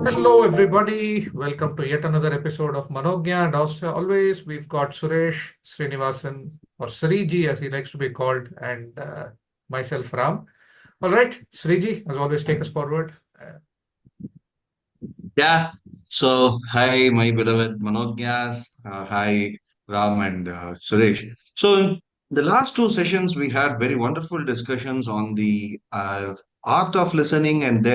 Hello, everybody. Welcome to yet another episode of Manogya. And also, always, we've got Suresh Srinivasan, or Sriji as he likes to be called, and myself, Ram. All right, Sriji, as always, take us forward. Yeah. So, hi, my beloved Manognyas. Hi, Ram and Suresh. So, in the last two sessions, we had very wonderful discussions on the art of listening, and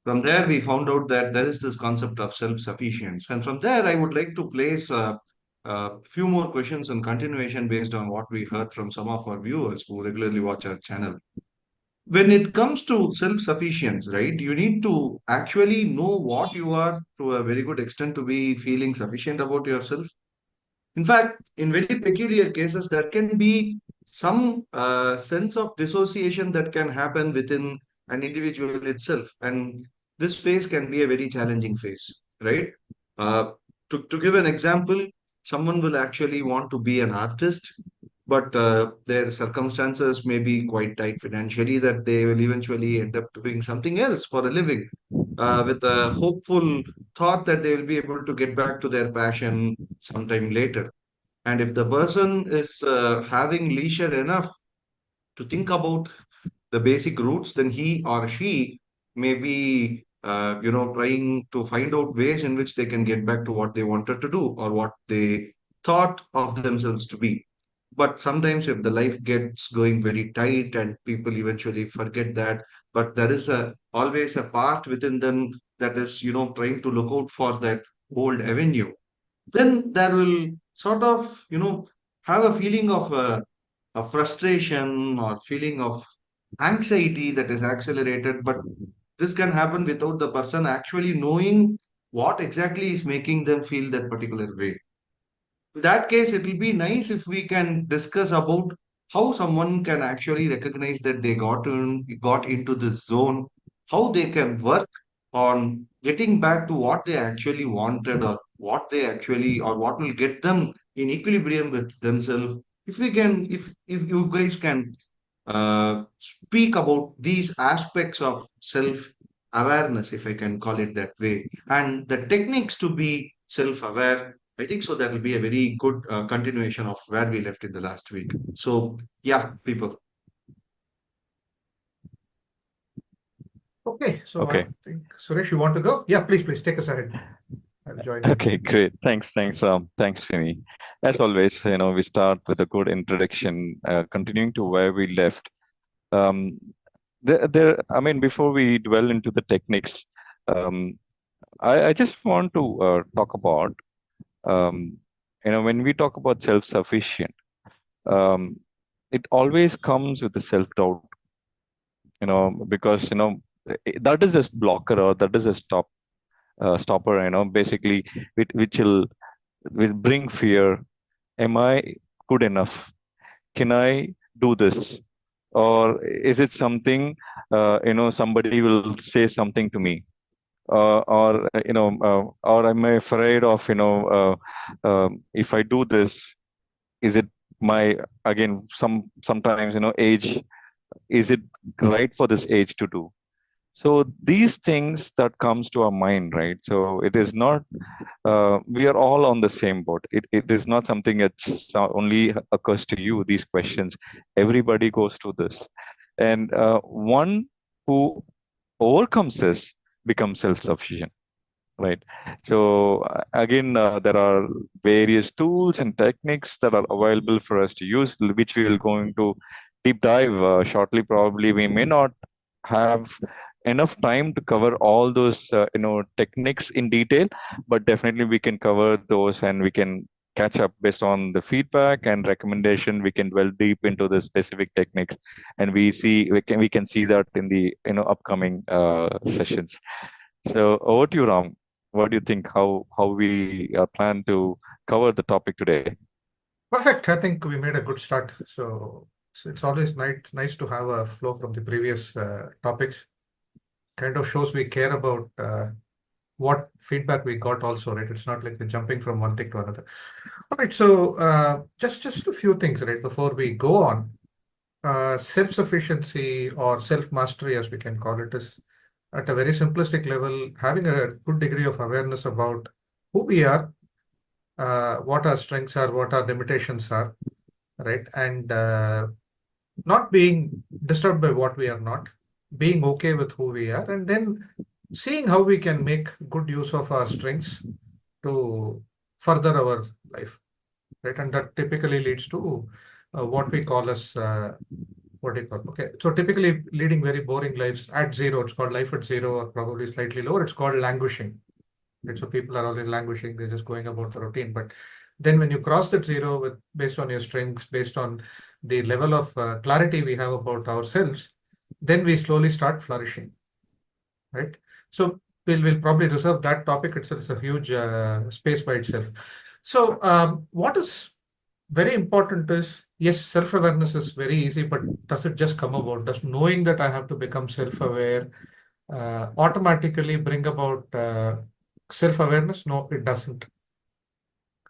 from there, we found out that there is this concept of self-sufficiency. And from there, I would like to place a few more questions in continuation based on what we heard from some of our viewers who regularly watch our channel. When it comes to self-sufficiency, right, you need to actually know what you are to a very good extent to be feeling sufficient about yourself. In fact, in very peculiar cases, there can be some sense of dissociation that can happen within an individual itself. And this phase can be a very challenging phase, right? Uh, to give an example, someone will actually want to be an artist, but their circumstances may be quite tight financially that they will eventually end up doing something else for a living with a hopeful thought that they will be able to get back to their passion sometime later. And if the person is having leisure enough to think about the basic roots, then he or she may be, trying to find out ways in which they can get back to what they wanted to do or what they thought of themselves to be. But sometimes, if the life gets going very tight and people eventually forget that, but there is a always a part within them that is, trying to look out for that old avenue, then there will sort of, have a feeling of a frustration or feeling of anxiety that is accelerated. But this can happen without the person actually knowing what exactly is making them feel that particular way. In that case, it will be nice if we can discuss about how someone can actually recognize that they got into this zone, how they can work on getting back to what they actually wanted or what they actually or what will get them in equilibrium with themselves. If you guys can speak about these aspects of self awareness, if I can call it that way, and the techniques to be self aware, I think so that will be a very good continuation of where we left in the last week. So, yeah, people. Okay, so I Okay. think, Suresh, you want to go? Yeah, please take us ahead. I'll join in. Okay, great. Thanks, Ram. Thanks, Femi. As always, we start with a good introduction, continuing to where we left. Um, I mean, before we dwell into the techniques, um, I just want to talk about, um, when we talk about self-sufficient, um, it always comes with the self-doubt, because, that is a blocker or that is a stopper, basically, which will bring fear. Am I good enough? Can I do this? Or is it something, somebody will say something to me? Or am I afraid of, if I do this, is it my, again, sometimes, age, is it right for this age to do? So these things that comes to our mind, right? So it is not, we are all on the same boat. It is not something that only occurs to you, these questions. Everybody goes through this. And one who overcomes this becomes self-sufficient, right? So again, there are various tools and techniques that are available for us to use, which we will going to deep dive shortly. Probably we may not have enough time to cover all those techniques in detail, but definitely we can cover those and we can catch up based on the feedback and recommendation. We can dwell deep into the specific techniques, and we can see that in the upcoming sessions. So over to you, Ram. What do you think? How we plan to cover the topic today? Perfect. I think we made a good start. So it's always nice to have a flow from the previous topics. Kind of shows we care about what feedback we got also, right? It's not like we're jumping from one thing to another. All right, so just a few things, right, before we go on. Self-sufficiency or self-mastery, as we can call it, is at a very simplistic level, having a good degree of awareness about who we are, what our strengths are, what our limitations are, right? And not being disturbed by what we are not, being okay with who we are, and then seeing how we can make good use of our strengths to further our life, right? And that typically leads to what we call as what do you call? Okay, so typically leading very boring lives at zero. It's called life at zero, or probably slightly lower. It's called languishing. Right? So people are always languishing. They're just going about the routine. But then when you cross that zero with based on your strengths, based on the level of clarity we have about ourselves, then we slowly start flourishing, right? So we'll probably reserve that topic itself. It's a huge space by itself. So what is very important is, yes, self-awareness is very easy, but does it just come about? Does knowing that I have to become self-aware automatically bring about self-awareness? No, it doesn't.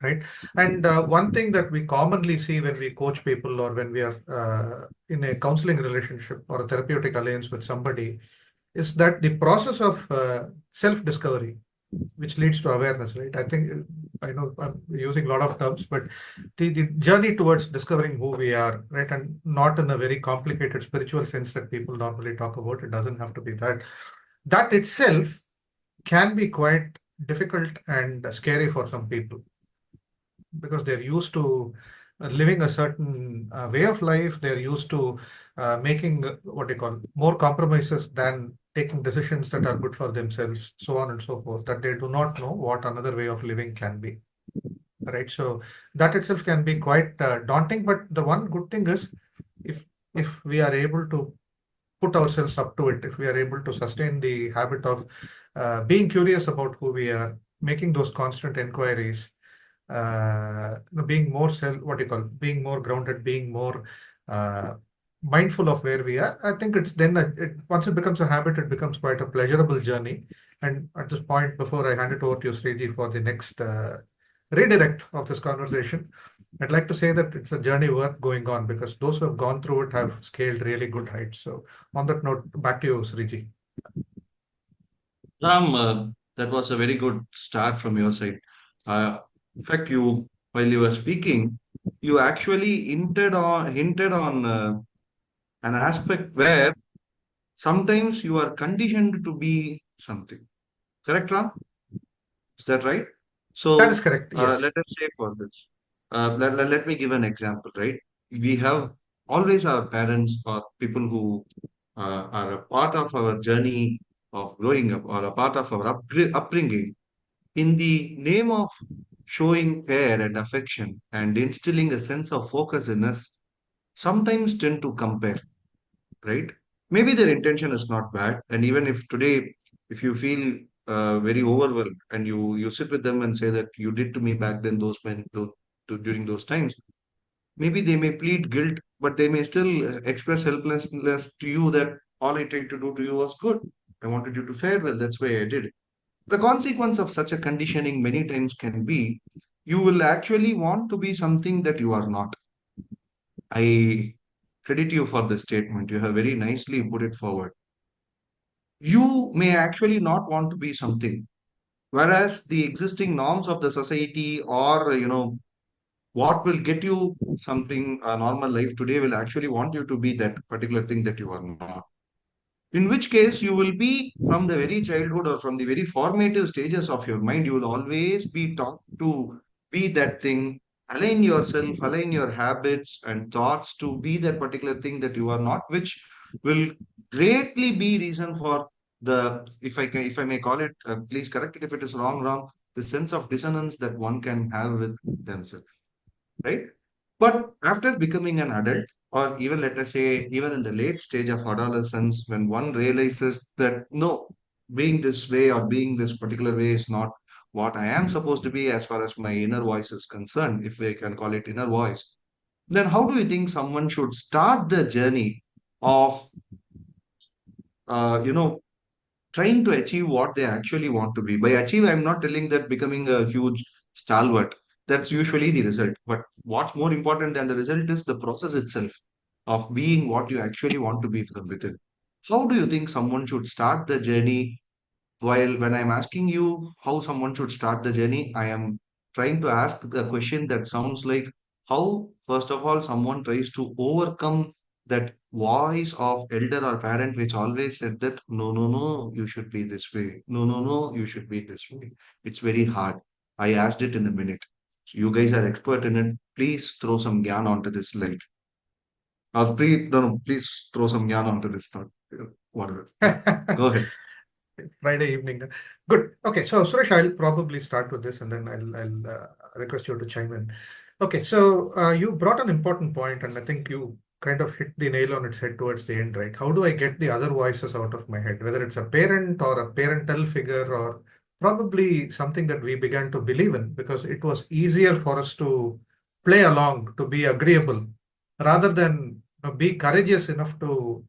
Right. And one thing that we commonly see when we coach people, or when we are in a counseling relationship or a therapeutic alliance with somebody, is that the process of self-discovery, which leads to awareness, right? I think I know I'm using a lot of terms, but the journey towards discovering who we are, right? And not in a very complicated spiritual sense that people normally talk about. It doesn't have to be that. That itself can be quite difficult and scary for some people, because they're used to living a certain way of life. They're used to making what they call more compromises than taking decisions that are good for themselves, so on and so forth, that they do not know what another way of living can be. Right. So that itself can be quite daunting. But the one good thing is, if we are able to put ourselves up to it, if we are able to sustain the habit of being curious about who we are, making those constant inquiries, being more what do you call, being more grounded, being more uh, mindful of where we are. I think it's then once it becomes a habit, it becomes quite a pleasurable journey. And at this point, before I hand it over to you, Sriji, for the next redirect of this conversation, I'd like to say that it's a journey worth going on, because those who have gone through it have scaled really good heights. So on that note, back to you, Sriji. Ram, that was a very good start from your side. In fact, while you were speaking, you actually hinted on an aspect where sometimes you are conditioned to be something. Correct, Ram? Is that right? That is So correct. Yes. let us say for this. Let me give an example, right? We have always our parents or people who are a part of our journey of growing up, or a part of our upbringing, in the name of showing care and affection and instilling a sense of focus in us, sometimes tend to compare, right? Maybe their intention is not bad, and even if today, if you feel very overwhelmed, and you sit with them and say that you did to me back then, during those times, maybe they may plead guilt, but they may still express helplessness to you, that all I tried to do to you was good. I wanted you to fare well. That's why I did it. The consequence of such a conditioning many times can be you will actually want to be something that you are not. I credit you for this statement. You have very nicely put it forward. You may actually not want to be something, whereas the existing norms of the society, or what will get you something, a normal life today, will actually want you to be that particular thing that you are not. In which case, you will be, from the very childhood or from the very formative stages of your mind, you will always be taught to be that thing, align yourself, align your habits and thoughts to be that particular thing that you are not, which will greatly be reason for the, if I may call it, please correct it if it is wrong, the sense of dissonance that one can have with themselves, right? But after becoming an adult, or even let us say, even in the late stage of adolescence, when one realizes that no, being this way or being this particular way is not what I am supposed to be as far as my inner voice is concerned, if we can call it inner voice, then how do you think someone should start the journey of, you know, trying to achieve what they actually want to be? By achieve, I'm not telling that becoming a huge stalwart. That's usually the result. But what's more important than the result is the process itself of being what you actually want to be from within. how do you think someone should start the journey? While when I'm asking you how someone should start the journey, I am trying to ask the question that sounds like how, first of all, someone tries to overcome that voice of elder or parent which always said that no, no, no, you should be this way. No, no, no, you should be this way. It's very hard. I asked it in a minute. So you guys are expert in it. Please throw some gyan onto this light. Please, no, no, please throw some gyan onto this thought. Whatever. Yeah. Go ahead. Friday evening. Good. Okay, so Suresh, I'll probably start with this and then I'll request you to chime in. Okay, so you brought an important point, and I think you kind of hit the nail on its head towards the end, right? How do I get the other voices out of my head, whether it's a parent or a parental figure or probably something that we began to believe in because it was easier for us to play along, to be agreeable, rather than be courageous enough to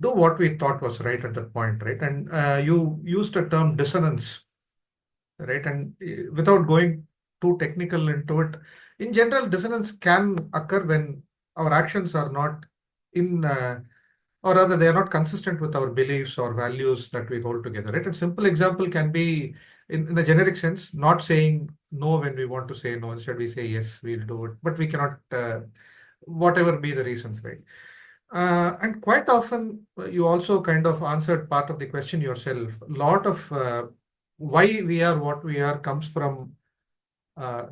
do what we thought was right at that point, right? And you used the term dissonance, right? And without going too technical into it, in general, dissonance can occur when our actions are not in, or rather, they are not consistent with our beliefs or values that we hold together, right? A simple example can be, in a generic sense, not saying no when we want to say no. Instead, we say yes, we'll do it, but we cannot, whatever be the reasons, right? And quite often, you also kind of answered part of the question yourself. A lot of why we are what we are comes from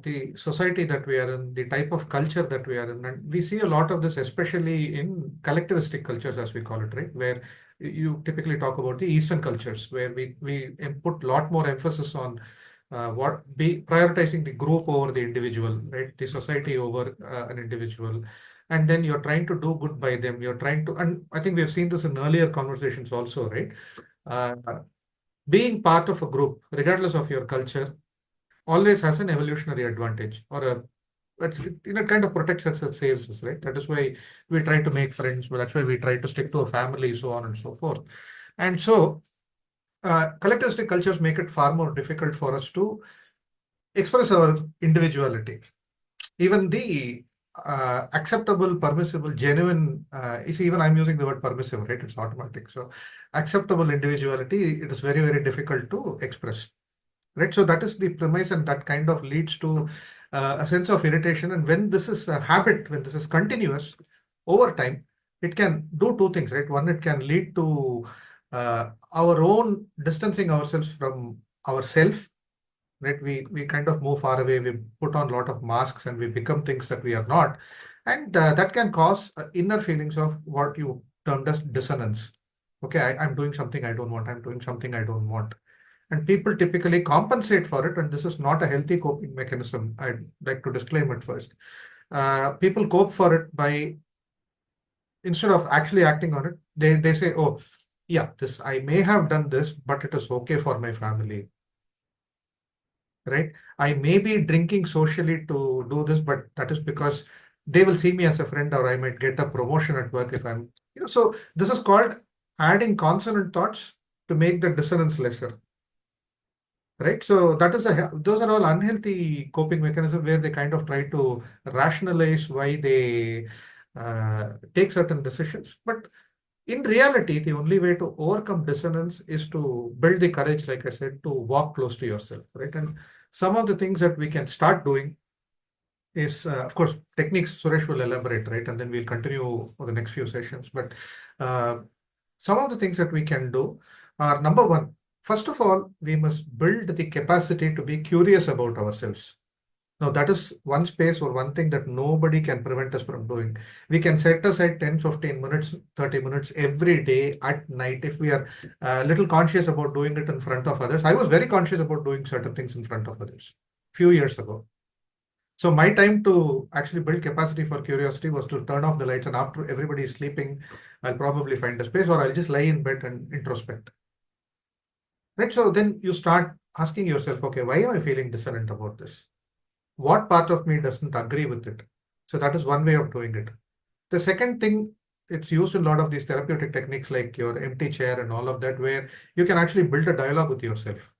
the society that we are in, the type of culture that we are in. And we see a lot of this, especially in collectivistic cultures, as we call it, right? Where you typically talk about the Eastern cultures, where we put a lot more emphasis on what be prioritizing the group over the individual, right? The society over an individual. And then you're trying to do good by them. You're trying to, and I think we've seen this in earlier conversations also, right? Uh, Being part of a group, regardless of your culture, always has an evolutionary advantage, or a it's kind of protects us and saves us, right? That is why we try to make friends, but that's why we try to stick to a family, so on and so forth. And so collectivistic cultures make it far more difficult for us to express our individuality. Even the acceptable, permissible, genuine, you see, even I'm using the word permissive, right? It's automatic. So acceptable individuality, it is very, very difficult to express. Right, so that is the premise, and that kind of leads to a sense of irritation. And when this is a habit, when this is continuous over time, it can do two things, right? One, it can lead to our own distancing ourselves from ourself, right? We kind of move far away, we put on a lot of masks, and we become things that we are not. And that can cause inner feelings of what you termed as dissonance. Okay, I'm doing something I don't want, I'm doing something I don't want. And people typically compensate for it, and this is not a healthy coping mechanism. I'd like to disclaim it first. People cope for it by, instead of actually acting on it, they say, oh, yeah, this I may have done this, but it is okay for my family, right? I may be drinking socially to do this, but that is because they will see me as a friend, or I might get a promotion at work if I'm, so this is called adding consonant thoughts to make the dissonance lesser. Right, so that is those are all unhealthy coping mechanisms where they kind of try to rationalize why they take certain decisions. But in reality, the only way to overcome dissonance is to build the courage, like I said, to walk close to yourself, right? And some of the things that we can start doing is, of course, techniques Suresh will elaborate, right? And then we'll continue for the next few sessions. But uh, some of the things that we can do are, number one, first of all, we must build the capacity to be curious about ourselves. Now, that is one space or one thing that nobody can prevent us from doing. We can set aside 10, 15 minutes, 30 minutes every day at night if we are a little conscious about doing it in front of others. I was very conscious about doing certain things in front of others a few years ago. So my time to actually build capacity for curiosity was to turn off the lights, and after everybody is sleeping, I'll probably find a space, or I'll just lie in bed and introspect. Right. So then you start asking yourself, okay, why am I feeling dissonant about this? What part of me doesn't agree with it? So that is one way of doing it. The second thing, it's used in a lot of these therapeutic techniques like your empty chair and all of that, where you can actually build a dialogue with yourself.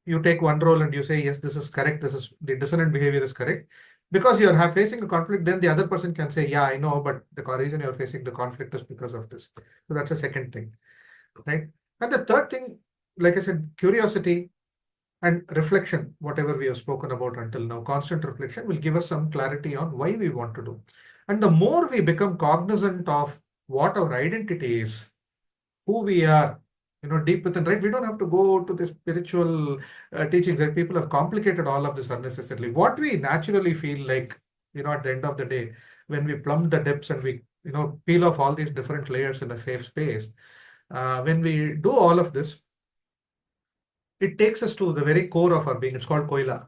You take one role and you say, yes, this is correct. This is the dissonant behavior is correct. Because you're facing a conflict, then the other person can say, yeah, I know, but the reason you're facing the conflict is because of this. So that's the second thing, right? And the third thing, like I said, curiosity and reflection, whatever we have spoken about until now, constant reflection will give us some clarity on why we want to do. And the more we become cognizant of what our identity is, who we are, deep within, right? We don't have to go to the spiritual teachings, that people have complicated all of this unnecessarily. What we naturally feel like, at the end of the day, when we plumb the depths and we, peel off all these different layers in a safe space, when we do all of this, it takes us to the very core of our being. It's called Koila,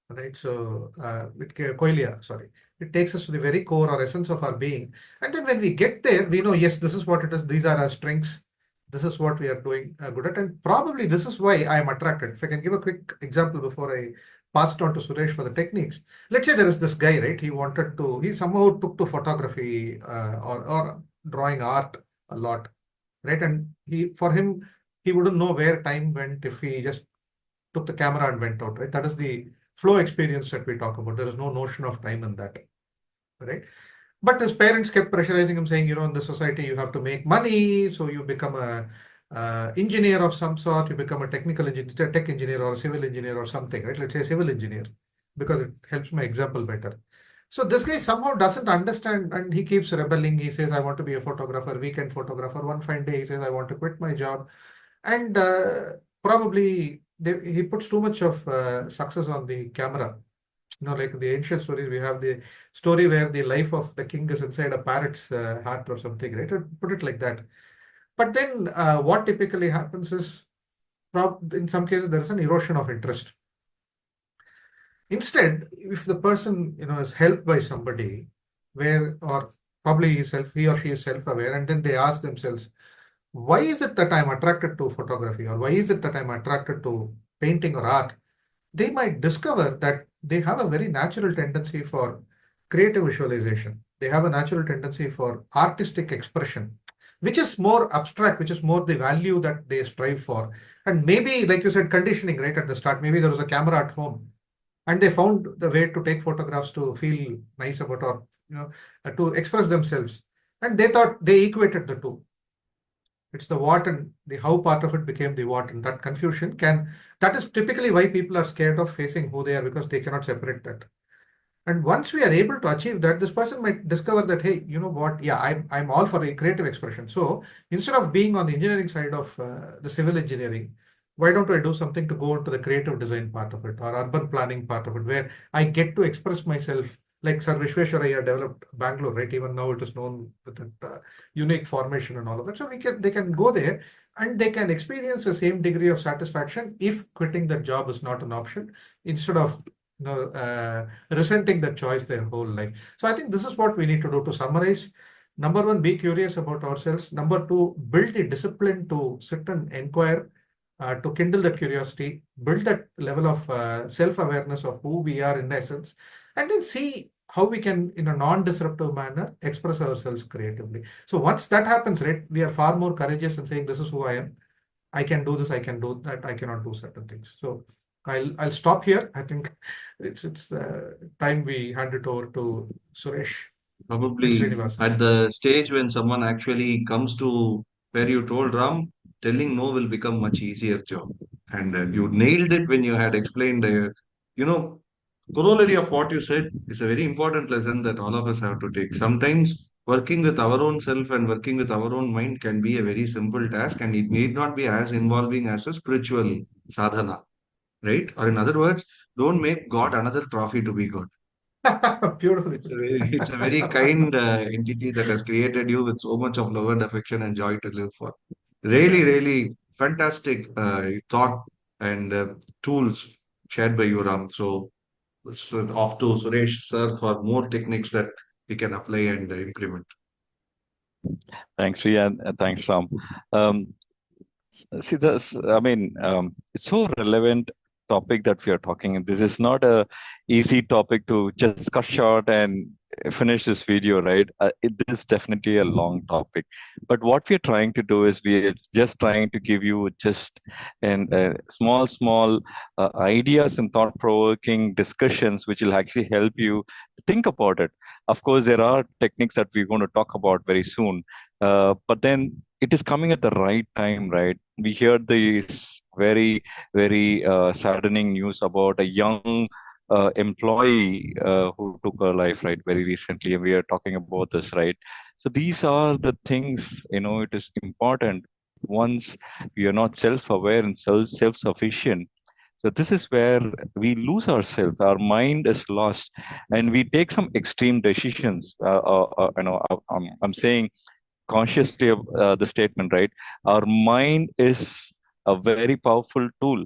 right? So, Koilia, sorry. It takes us to the very core or essence of our being. And then when we get there, we know, yes, this is what it is. These are our strengths. This is what we are doing good at. And probably this is why I am attracted. If I can give a quick example before I pass it on to Suresh for the techniques. Let's say there is this guy, right? He somehow took to photography or drawing art a lot, right? And for him, he wouldn't know where time went if he just took the camera and went out, right? That is the flow experience that we talk about. There is no notion of time in that, right? But his parents kept pressurizing him, saying, in the society you have to make money, so you become a engineer of some sort, you become a technical engineer, tech engineer, or a civil engineer, or something, right? Let's say civil engineer, because it helps my example better. So this guy somehow doesn't understand, and he keeps rebelling. He says, I want to be a photographer, weekend photographer. One fine day, he says, I want to quit my job. And probably he puts too much of success on the camera. Like the ancient stories, we have the story where the life of the king is inside a parrot's heart or something, right? Put it like that. But then what typically happens is, in some cases, there is an erosion of interest. Instead, if the person, is helped by somebody or probably he or she is self-aware, and then they ask themselves, why is it that I'm attracted to photography, or why is it that I'm attracted to painting or art? They might discover that they have a very natural tendency for creative visualization. They have a natural tendency for artistic expression, which is more abstract, which is more the value that they strive for. And maybe, like you said, conditioning right at the start, maybe there was a camera at home and they found the way to take photographs to feel nice about, or, to express themselves. And they thought they equated the two. It's the what and the how part of it became the what, and that confusion that is typically why people are scared of facing who they are, because they cannot separate that. And once we are able to achieve that, this person might discover that, hey, you know what? Yeah, I'm all for a creative expression. So instead of being on the engineering side of the civil engineering, why don't I do something to go into the creative design part of it, or urban planning part of it, where I get to express myself like Sir Vishweswaraya developed Bangalore, right? Even now it is known with that unique formation and all of that. So they can go there and they can experience the same degree of satisfaction if quitting that job is not an option, instead of resenting that choice their whole life. So I think this is what we need to do to summarize. Number one, be curious about ourselves. Number two, build the discipline to sit and inquire, to kindle that curiosity, build that level of self-awareness of who we are in essence, and then see how we can, in a non-disruptive manner, express ourselves creatively. So once that happens, right, we are far more courageous in saying, this is who I am. I can do this, I can do that, I cannot do certain things. So I'll stop here. I think it's time we hand it over to Suresh and Probably Srinivasan. at the stage when someone actually comes to where you told Ram, telling no will become much easier job. And you nailed it when you had explained, you know, corollary of what you said is a very important lesson that all of us have to take. Sometimes working with our own self and working with our own mind can be a very simple task, and it need not be as involving as a spiritual sadhana, right? Or in other words, don't make God another trophy to be God. Beautifully put. It's a very kind entity that has created you with so much of love and affection and joy to live for. Really, Yeah. really fantastic thought and tools shared by you, Ram. So off to Suresh sir for more techniques that we can apply and implement. Thanks, Riya, and thanks, Ram. Um, See, it's so relevant topic that we are talking. This is not a easy topic to just cut short and finish this video, right? This is definitely a long topic, but what we're trying to do is we're just trying to give you just small ideas and thought-provoking discussions, which will actually help you think about it. Of course, there are techniques that we're going to talk about very soon, but then it is coming at the right time, right? We heard this very saddening news about a young employee who took her life, right, very recently, and we are talking about this, right? So these are the things, it is important. Once we are not self-aware and self-sufficient, so this is where we lose ourselves. Our mind is lost, and we take some extreme decisions. I'm saying consciously the statement, right? Our mind is a very powerful tool.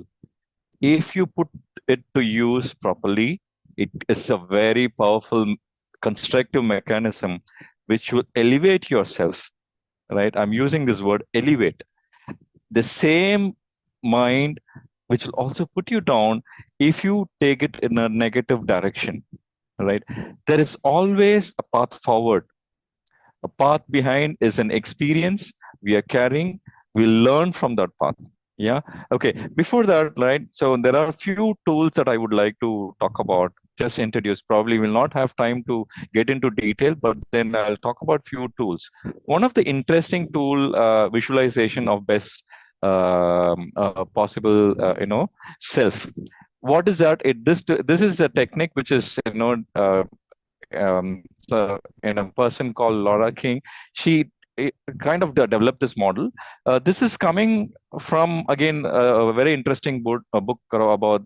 If you put it to use properly, it is a very powerful constructive mechanism which will elevate yourself, right? I'm using this word elevate. The same mind which will also put you down if you take it in a negative direction, right? There is always a path forward. A path behind is an experience we are carrying. We learn from that path. Yeah. Okay. Before that, right? So there are a few tools that I would like to talk about. Just introduce. Probably will not have time to get into detail, but then I'll talk about few tools. One of the interesting tool, visualization of best possible, self. What is that? This is a technique which is so in a person called Laura King. She kind of developed this model. This is coming from again a very interesting book about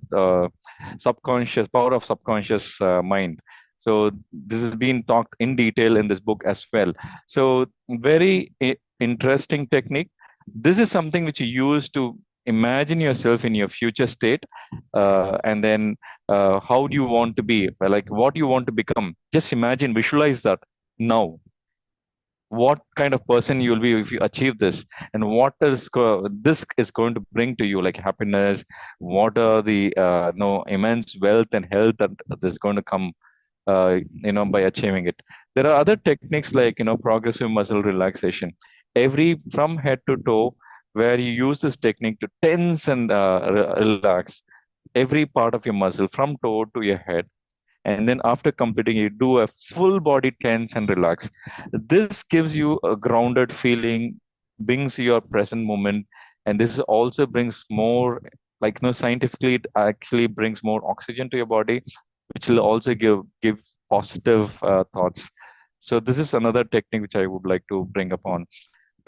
subconscious power of subconscious mind. So this has been talked in detail in this book as well. So very interesting technique. This is something which you use to imagine yourself in your future state, and then how do you want to be, like what you want to become. Just imagine, visualize that now, what kind of person you will be if you achieve this, and what this is going to bring to you, like happiness. What are the immense wealth and health that is going to come by achieving it. There are other techniques like progressive muscle relaxation, every from head to toe, where you use this technique to tense and relax every part of your muscle from toe to your head. And then after completing, you do a full body tense and relax. This gives you a grounded feeling, brings your present moment, and this also brings more, like scientifically, it actually brings more oxygen to your body, which will also give positive thoughts. So this is another technique which I would like to bring upon.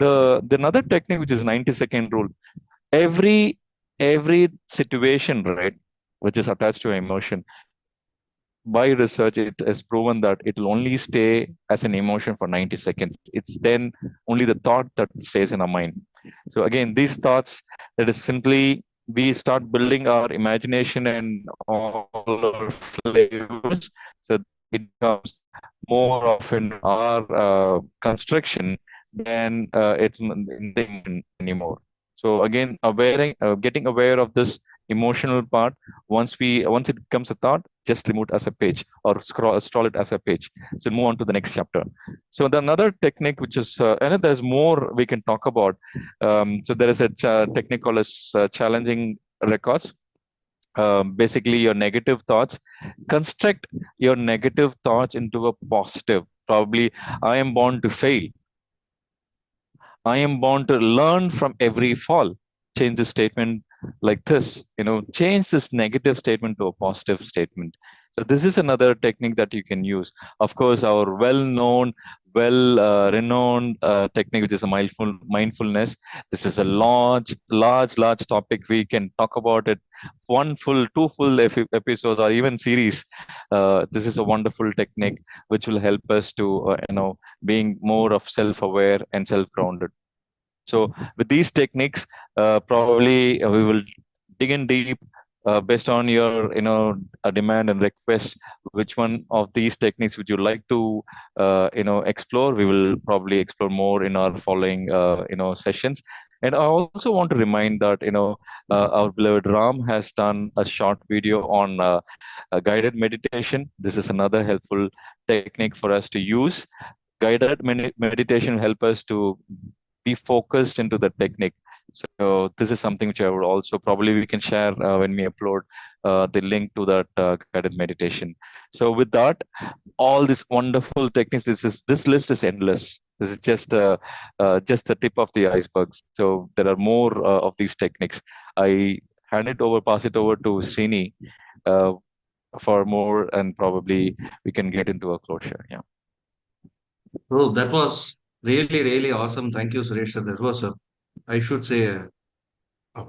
The another technique, which is 90-second rule. Every situation, right, which is attached to emotion, by research, it is proven that it will only stay as an emotion for 90 seconds. It's then only the thought that stays in our mind. So again, these thoughts, that is simply we start building our imagination and all our flavors. So it becomes more often our construction than it's nothing anymore. So again, getting aware of this emotional part. Once it becomes a thought, just remove it as a page or scroll it as a page. So move on to the next chapter. So the another technique, which is and there's more we can talk about. So there is a technique called as challenging records. Basically, your negative thoughts, construct your negative thoughts into a positive. Probably, I am born to fail. I am born to learn from every fall. Change the statement like this, change this negative statement to a positive statement. So this is another technique that you can use. Of course, our well-known, well-renowned technique, which is a mindfulness. This is a large topic. We can talk about it two full episodes or even series. This is a wonderful technique which will help us to, being more of self-aware and self-grounded. So with these techniques, probably we will dig in deep based on your, demand and request. Which one of these techniques would you like to, explore? We will probably explore more in our following, sessions. And I also want to remind that, our beloved Ram has done a short video on a guided meditation. This is another helpful technique for us to use. Guided meditation help us to be focused into the technique. So this is something which I would also probably we can share when we upload the link to that guided meditation. So with that, all these wonderful techniques, this list is endless. This is just the tip of the iceberg. So there are more of these techniques. I pass it over to Srini uh, for more, and probably we can get into a closure. Yeah. Oh, that was really, really awesome. Thank you, Suresh. Sir. That was I should say, a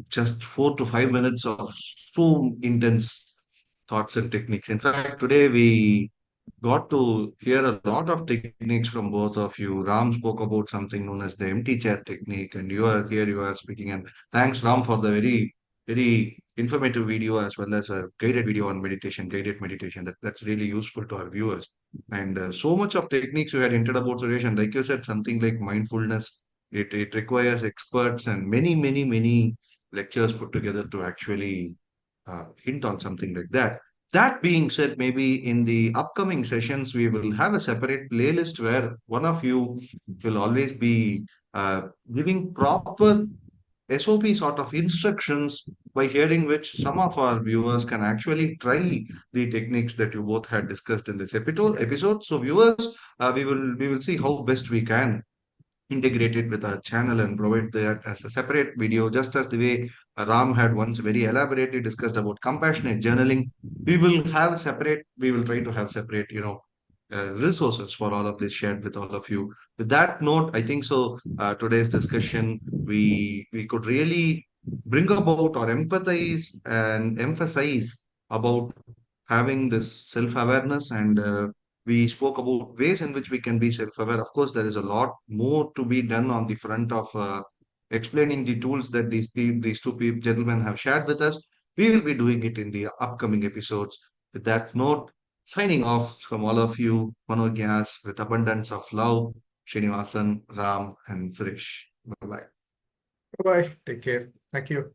just 4 to 5 minutes of so intense thoughts and techniques. In fact, today we got to hear a lot of techniques from both of you. Ram spoke about something known as the empty chair technique, and you are here, you are speaking. And thanks, Ram, for the very, very informative video as well as a guided video on meditation, guided meditation. That's really useful to our viewers. And so much of techniques you had hinted about, Suresh, and like you said, something like mindfulness. It requires experts and many, many, many lectures put together to actually hint on something like that. That being said, maybe in the upcoming sessions, we will have a separate playlist where one of you will always be giving proper SOP sort of instructions by hearing which some of our viewers can actually try the techniques that you both had discussed in this episode. So viewers, we will see how best we can integrate it with our channel and provide that as a separate video, just as the way Ram had once very elaborately discussed about compassionate journaling. We will try to have separate, resources for all of this shared with all of you. With that note, I think so. Today's discussion, we could really bring about or empathize and emphasize about having this self-awareness and we spoke about ways in which we can be self-aware. Of course, there is a lot more to be done on the front of explaining the tools that these two gentlemen have shared with us. We will be doing it in the upcoming episodes. With that note, signing off from all of you, Manogyas, with abundance of love, Srinivasan, Ram, and Suresh. Bye bye. Bye-bye. Take care. Thank you.